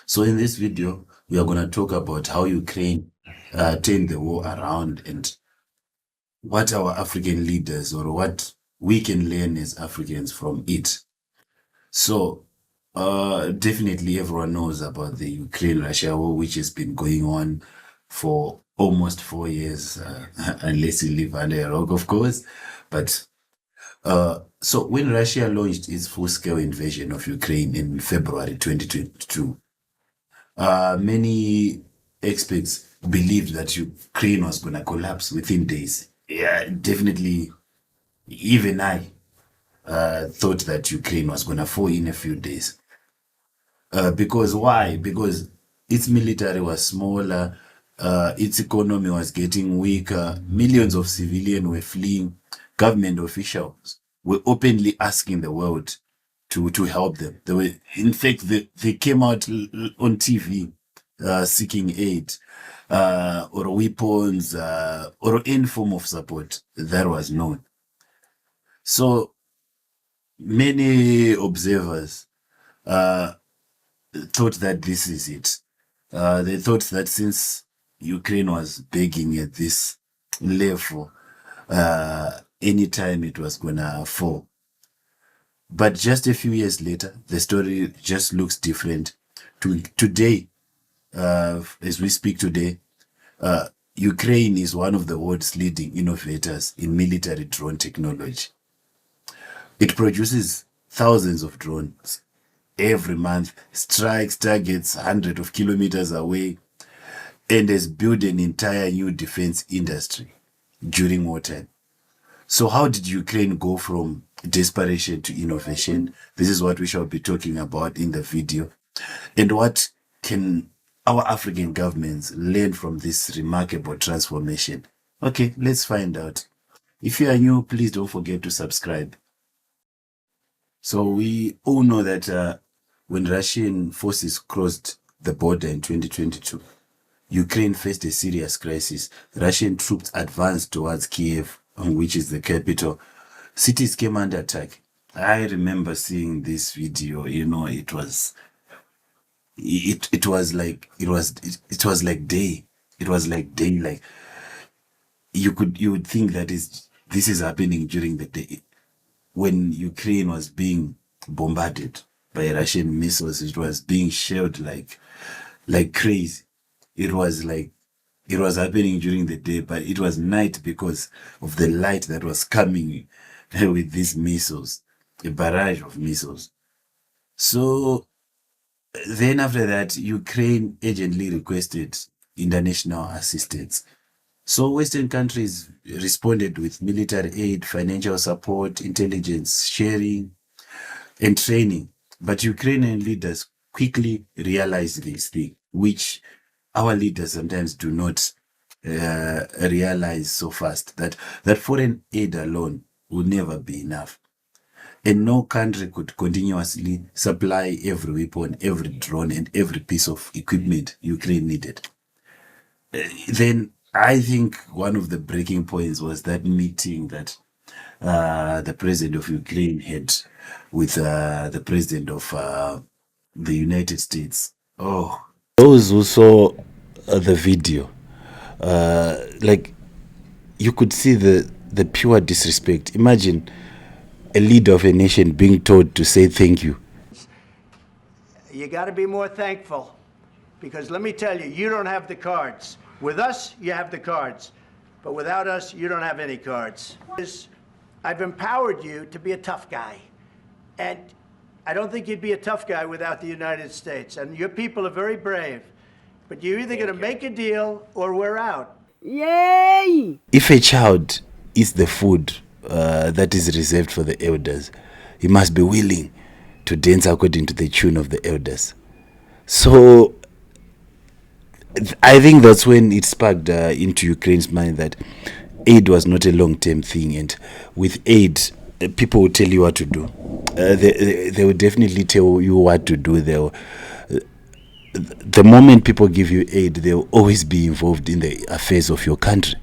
So in this video, we are going to talk about how Ukraine turned the war around and what our African leaders or what we can learn as Africans from it. So definitely everyone knows about the Ukraine-Russia war, which has been going on for almost 4 years, unless you live under a rock, of course. But so when Russia launched its full-scale invasion of Ukraine in February 2022, many experts believed that Ukraine was going to collapse within days. Yeah, definitely. Even I thought that Ukraine was going to fall in a few days. Because why? Because its military was smaller, its economy was getting weaker, millions of civilians were fleeing, government officials were openly asking the world to help them. They were, in fact, they came out on TV seeking aid or weapons or any form of support that was known. So many observers thought that this is it. They thought that since Ukraine was begging at this level, anytime it was gonna fall. But just a few years later, the story just looks different. Today, as we speak today, Ukraine is one of the world's leading innovators in military drone technology. It produces thousands of drones every month, strikes targets hundreds of kilometers away, and has built an entire new defense industry during wartime. So how did Ukraine go from desperation to innovation? This is what we shall be talking about in the video. And what can our African governments learn from this remarkable transformation? Okay, let's find out. If you are new, please don't forget to subscribe. So we all know that when Russian forces crossed the border in 2022, Ukraine faced a serious crisis. Russian troops advanced towards Kiev, which is the capital. Cities came under attack. I remember seeing this video. You know, it was like day. It was like day. Like you would think that this is happening during the day when Ukraine was being bombarded by Russian missiles. It was being shelled like crazy. It was happening during the day, but it was night because of the light that was coming with these missiles, a barrage of missiles. So then after that, Ukraine urgently requested international assistance. So Western countries responded with military aid, financial support, intelligence sharing, and training. But Ukrainian leaders quickly realized this thing, which our leaders sometimes do not realize so fast, that foreign aid alone would never be enough. And no country could continuously supply every weapon, every drone, and every piece of equipment Ukraine needed. Then I think one of the breaking points was that meeting that the president of Ukraine had with the president of the United States. Oh, those who saw the video, like you could see the pure disrespect. Imagine a leader of a nation being told to say thank you. You got to be more thankful, because let me tell you, you don't have the cards. With us, you have the cards, but without us, you don't have any cards. I've empowered you to be a tough guy, and I don't think you'd be a tough guy without the United States. And your people are very brave, but you're either going to make a deal or we're out. Yay! If a child eats the food that is reserved for the elders, he must be willing to dance according to the tune of the elders. So I think that's when it sparked into Ukraine's mind that aid was not a long-term thing, and with aid, people will tell you what to do. They will definitely tell you what to do. The moment people give you aid, they will always be involved in the affairs of your country.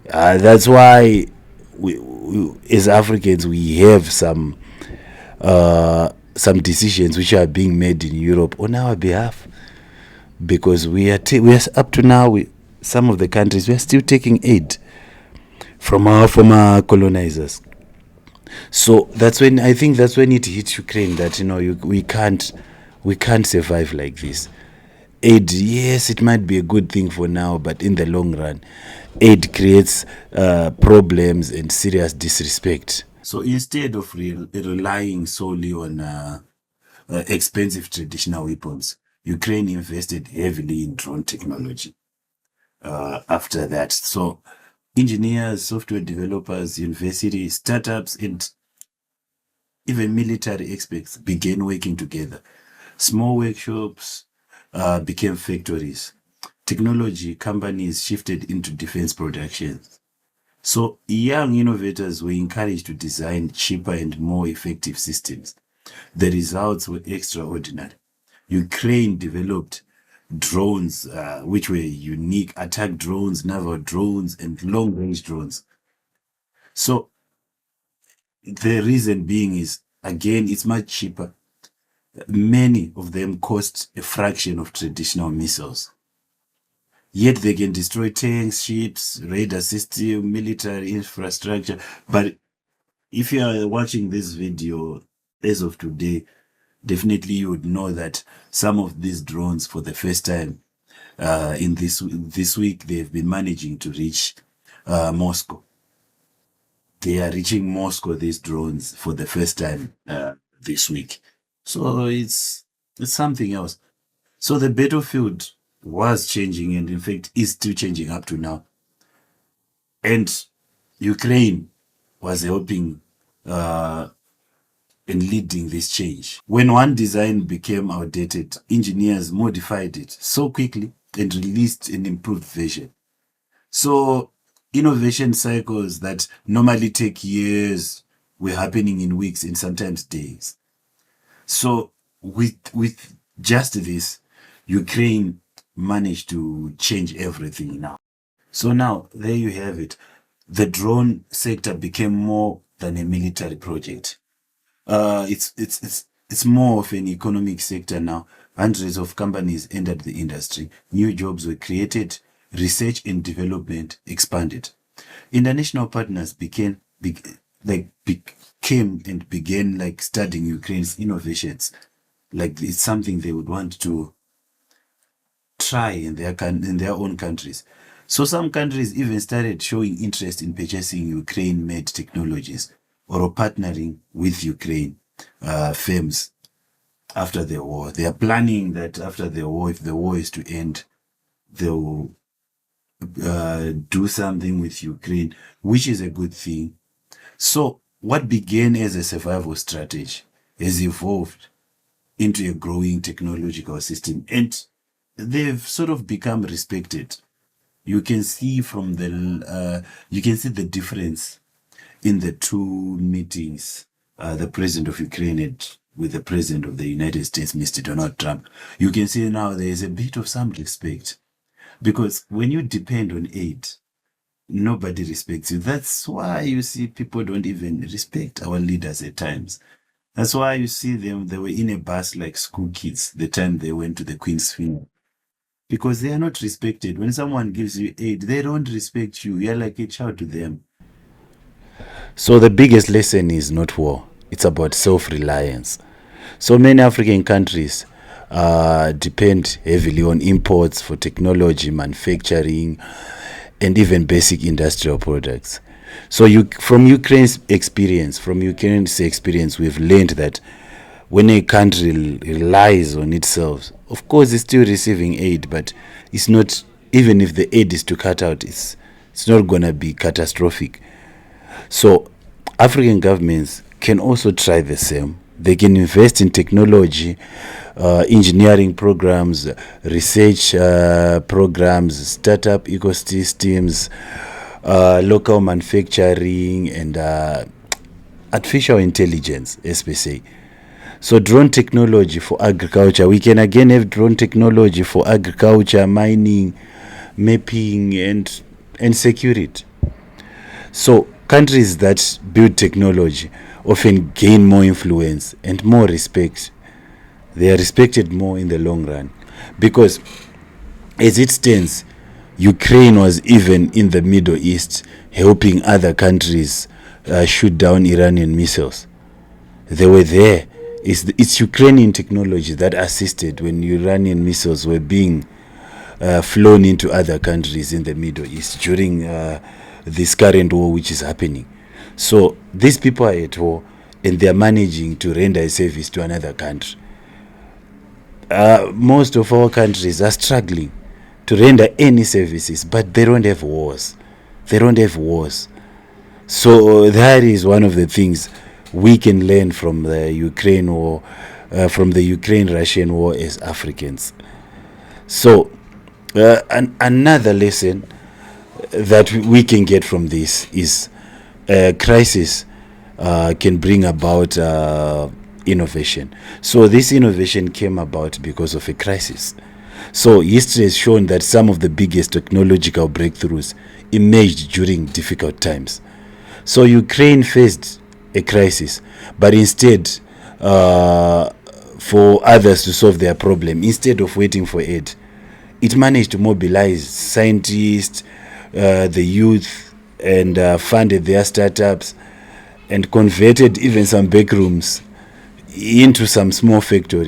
That's why we, as Africans, we have some some decisions which are being made in Europe on our behalf, because we are up to now, some of the countries, we are still taking aid from our former colonizers. So that's when I think that's when it hit Ukraine that we can't survive like this. Aid, yes, it might be a good thing for now, but in the long run, aid creates problems and serious disrespect. So instead of relying solely on expensive traditional weapons, Ukraine invested heavily in drone technology. After that, so engineers, software developers, universities, startups, and even military experts began working together. Small workshops became factories. Technology companies shifted into defense production. So young innovators were encouraged to design cheaper and more effective systems. The results were extraordinary. Ukraine developed drones, which were unique attack drones, naval drones, and long-range drones. So the reason being is, again, it's much cheaper. Many of them cost a fraction of traditional missiles. Yet they can destroy tanks, ships, radar system, military infrastructure. But if you are watching this video as of today, definitely you would know that some of these drones, for the first time in this week, they've been managing to reach Moscow. They are reaching Moscow, these drones, for the first time this week. So it's something else. So the battlefield was changing, and in fact is still changing up to now. And Ukraine was helping and leading this change. When one design became outdated, engineers modified it so quickly and released an improved version. So innovation cycles that normally take years were happening in weeks and sometimes days. So with just this, Ukraine managed to change everything now. So now there you have it. The drone sector became more than a military project. It's more of an economic sector now. Hundreds of companies entered the industry. New jobs were created. Research and development expanded. International partners began studying Ukraine's innovations. Like it's something they would want to try in their own countries. So some countries even started showing interest in purchasing Ukraine-made technologies or partnering with Ukraine firms after the war. They are planning that after the war, if the war is to end, they'll do something with Ukraine, which is a good thing. So what began as a survival strategy has evolved into a growing technological system, and they've sort of become respected. You can see the difference in the two meetings the president of Ukraine had with the president of the United States, Mr. Donald Trump. You can see now there is a bit of some respect, because when you depend on aid, nobody respects you. That's why you see people don't even respect our leaders at times. That's why you see them, they were in a bus like school kids the time they went to the Queen's funeral. Because they are not respected. When someone gives you aid, they don't respect you. You're like a child to them. So the biggest lesson is not war. It's about self-reliance. So many African countries depend heavily on imports for technology, manufacturing, and even basic industrial products. So from Ukraine's experience, we've learned that when a country relies on itself, of course it's still receiving aid, but it's not, even if the aid is to cut out, it's not going to be catastrophic. So African governments can also try the same. They can invest in technology, engineering programs, research programs, startup ecosystems, local manufacturing, and artificial intelligence, as we say. So drone technology for agriculture. We can again have drone technology for agriculture, mining, mapping, and security. So countries that build technology often gain more influence and more respect. They are respected more in the long run, because as it stands, Ukraine was even in the Middle East helping other countries shoot down Iranian missiles. They were there. It's Ukrainian technology that assisted when Iranian missiles were being flown into other countries in the Middle East during this current war which is happening. So these people are at war and they are managing to render a service to another country. Most of our countries are struggling to render any services, but they don't have wars. They don't have wars. So that is one of the things we can learn from the Ukraine war, from the Ukraine-Russian war as Africans. So another lesson that we can get from this is crisis can bring about innovation. So this innovation came about because of a crisis. So history has shown that some of the biggest technological breakthroughs emerged during difficult times. So Ukraine faced a crisis, but instead for others to solve their problem, instead of waiting for aid, it managed to mobilize scientists, the youth, and funded their startups, and converted even some backrooms into some small factories.